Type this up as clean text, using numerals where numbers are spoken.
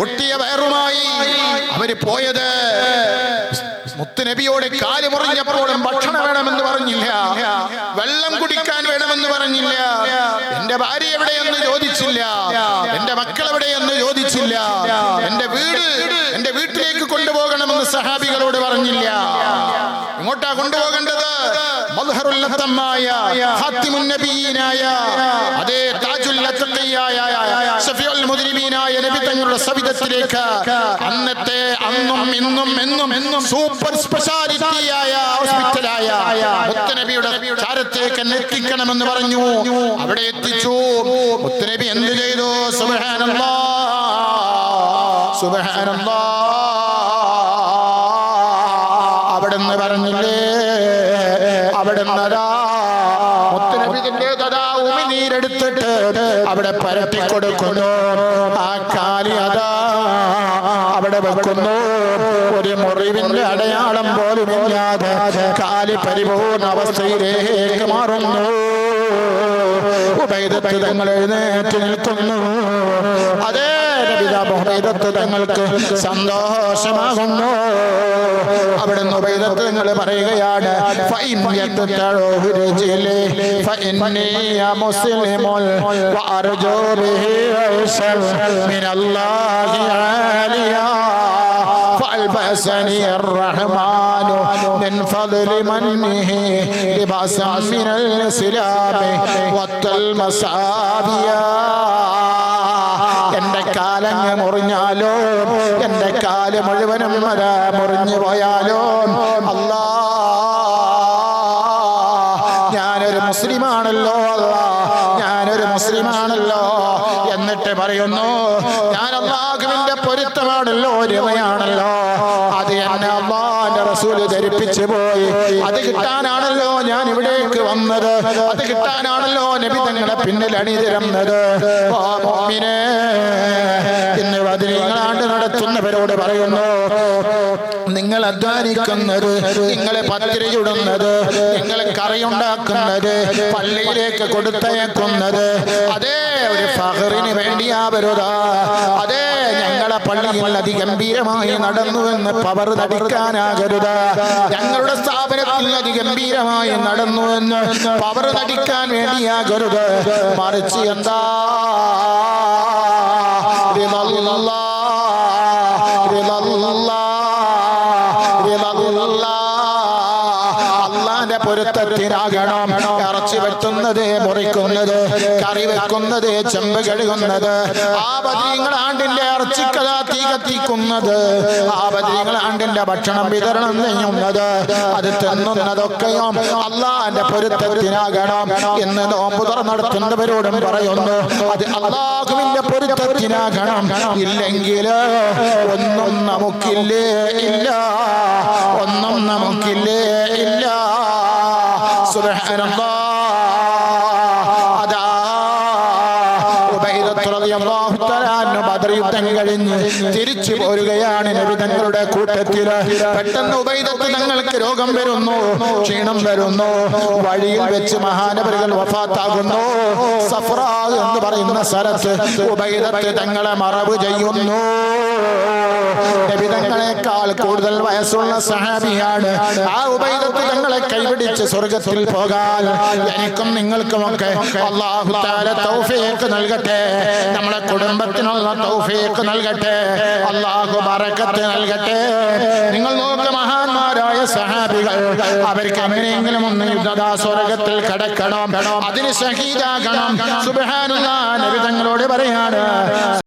ഒട്ടിയ വയറുമായി അവര് പോയത്. മുത്തുനബിയോട് കാല് മുറിഞ്ഞപ്പോഴും ഭക്ഷണം വേണമെന്ന് പറഞ്ഞില്ല, വെള്ളം കുടിക്കാൻ വേണമെന്ന് പറഞ്ഞില്ല, എന്റെ ഭാര്യ എവിടെയെന്ന് ചോദിച്ചില്ല, എന്റെ മക്കൾ എവിടെയെന്ന് ചോദിച്ചില്ല, എന്റെ വീട്ടിലേക്ക് കൊണ്ടുപോകണമെന്ന് സഹാബികളോട് പറഞ്ഞില്ല. ഇങ്ങോട്ടാ കൊണ്ടുപോകേണ്ടത്? മദ്ഹറുൽ അത്തമായ ഖാതിമുൻ നബിയീനായ അതേ താജുൽ അത്ഖിയായ ശഫീഉൽ മുദ്രിമീനായ നബി തങ്ങളുടെ സവിധത്തിലേക്ക്, അന്നത്തെ അന്നും സൂപ്പർ സ്പെഷ്യാലിറ്റിയായ ഹോസ്പിറ്റലായ മുത്തുനബിയുടെ ചാരത്തേക്ക് എത്തിക്കണമെന്ന് പറഞ്ഞു. അവിടെ എത്തിച്ചു. മുത്തുനബി എന്ത് ചെയ്തു? സുബ്ഹാനല്ലാഹ് സുബ്ഹാനല്ലാഹ് അവിടെന്ന് പറഞ്ഞില്ലേ, അവിടെന്നതാ മുത്തുനബിന്റെ ഉമിനീരെടുത്തിട്ട് അവിടെ പരത്തി കൊടുക്കുന്നു. ആ കാലി അതാ അവിടെ വെക്കുന്നു. ഒരു മുറിവിന്റെ അടയാളം പോലും ഇല്ലാതെ കാലി പരിപൂർണ അവസ്ഥയിലേക്ക് മാറുന്നു. ഉബൈദത്ത് തങ്ങൾ എഴുന്നേറ്റ് നിൽക്കുന്നു. അതേ ഉബൈദത്ത് തങ്ങൾക്ക് സന്തോഷമാകുന്നു. അവിടുന്ന് ഉബൈദത്ത് തങ്ങൾ പറയുകയാണ്, فألبسني الرحمن من فضل منه لباسا من الإسلام والمصابيا. എന്റെ കാലങ്ങ് മുറിഞ്ഞാലോ, എന്റെ കാല് മുഴുവനും മുറിഞ്ഞു പോയാലോ, അല്ലാ ഞാനൊരു മുസ്ലിമാണല്ലോ, അല്ലാ ഞാനൊരു മുസ്ലിമാണല്ലോ. എന്നിട്ട് പറയുന്നു, ഞാൻ അല്ലാഹുവിന്റെ പൊരുത്തമാണല്ലോ, ഒരുമയാണല്ലോ. അത് എന്നെ അല്ലാഹുവിന്റെ റസൂൽ ധരിപ്പിച്ചു പോയി. അത് കിട്ടാനാണല്ലോ ഞാൻ ഇവിടേക്ക് വന്നത്. അത് കിട്ടാനാണല്ലോ നബി തങ്ങളെ പിന്നിൽ അണിനിരന്നത്. ഓ മുഅ്മിനേ, ഇന്ന് ബദരീങ്ങളാണ്ട് നടത്തുന്നവരോട് പറയുന്നു, നിങ്ങൾ അധ്വാനിക്കുന്നത്, നിങ്ങൾ പത്തിരി ചുടുന്നത്, നിങ്ങൾ കറിയുണ്ടാക്കുന്നത്, പള്ളിയിലേക്ക് കൊടുത്തയക്കുന്നത്, അതേ ഒരു ഫഖറിന് വേണ്ടിയാവരുതാ. അതേ ഞങ്ങളെ പള്ളിയിൽ അതിഗംഭീരമായി നടന്നു എന്ന് പവർ നടിക്കാനാകരുത്. ഞങ്ങളുടെ സ്ഥാപനത്തിൽ അതിഗംഭീരമായി നടന്നു എന്ന് പവർ നടിക്കാൻ വേണ്ടിയാകരുത്. മറിച്ച് എന്താ, അള്ളാന്റെ പൊരുത്തത്തിനാകണം. ഇറച്ചി വെട്ടുന്നത്, മുറിക്കുന്നത്, കറി വെക്കുന്നത്, ചെമ്പ് കഴുകുന്നത്, ആ ബദരീങ്ങളാണ്ടിന്റെ ഇറച്ചിക്കഥ തീ കത്തിക്കുന്നത്, ആ ബദരീങ്ങളാണ്ടിന്റെ ഭക്ഷണം വിതരണം ചെയ്യുന്നത്, അത് തിന്നുന്നതൊക്കെയും അള്ളാന്റെ പൊരുത്തത്തിനാകണം എന്ന് നോമ്പ് നടത്തുന്നവരോടും പറയുന്നു. അത് അള്ളാഹുവിന്റെ പൊരുത്തത്തിനാകണം. ഇല്ലെങ്കിൽ ഒന്നും നമുക്കില്ലേ ഇല്ല, ഒന്നും നമുക്കില്ലേ ഇല്ല. സുബ്ഹാനല്ലാഹ്. അതാ ഉബൈദത്ത് റളിയല്ലാഹു തആല ബദർ യുദ്ധം കഴിഞ്ഞ് തിരിച്ചു പോരുകയാണ് നബി തങ്ങളുടെ കൂട്ടത്തിൽ. പെട്ടെന്ന് ഉബൈദത്ത് തങ്ങൾക്ക് രോഗം വരുന്നു, ക്ഷീണം വരുന്നു. വഴിയിൽ വെച്ച് മഹാനവറുകൾ വഫാത്താകുന്നു. സഫറ എന്ന് പറയുന്ന സ്ഥലത്ത് ഉബൈദത്ത് തങ്ങളെ മറവ് ചെയ്യുന്നു. നബി തങ്ങളെക്കാൾ കൂടുതൽ വയസ്സുള്ള സഹാബിയാണ്. ആ ഉബൈദത്ത് തങ്ങളെ കൈപിടിച്ച് സ്വർഗത്തിൽ പോകാൻ എനിക്കും നിങ്ങൾക്കുമൊക്കെ അല്ലാഹു തആല തൗഫീഖ് നൽകട്ടെ. നമ്മുടെ കുടുംബത്തിനുള്ള തൗഫീഖ് നൽകട്ടെ. അല്ലാഹു ബറക്കത്ത് നൽകട്ടെ. നിങ്ങൾ നോക്ക്, മഹാന്മാരായ സഹാബികൾ, അവർക്ക് എങ്ങനെയെങ്കിലും ഒന്ന് യുദ്ധദാ സ്വർഗത്തിൽ കടക്കണം, അതിന് ഷഹീദാകണം. സുബ്ഹാനല്ലാഹ്. നബി തങ്ങളോട് പറയാണ്,